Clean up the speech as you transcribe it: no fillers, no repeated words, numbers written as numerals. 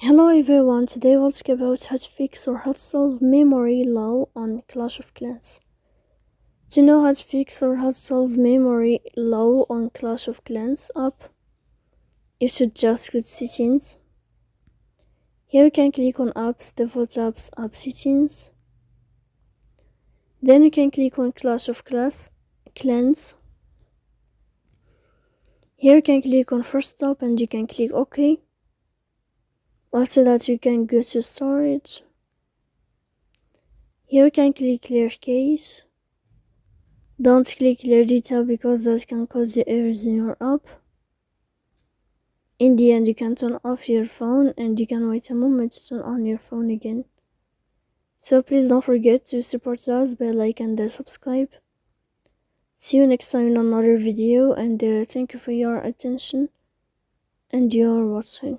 Hello everyone, today we'll talk about how to fix or how to solve memory low on Clash of Clans. To know how to fix or how to solve memory low on Clash of Clans app, you should just go to settings. Here you can click on apps, default apps, app settings. Then you can click on Clash of Clans. Here you can click on first stop and you can click OK. After that you can go to storage. Here you can click clear cache. Don't click clear data because that can cause the errors in your app. In the end, you can turn off your phone and you can wait a moment to turn on your phone again. So please don't forget to support us by like and subscribe. See you next time in another video, and thank you for your attention and your watching.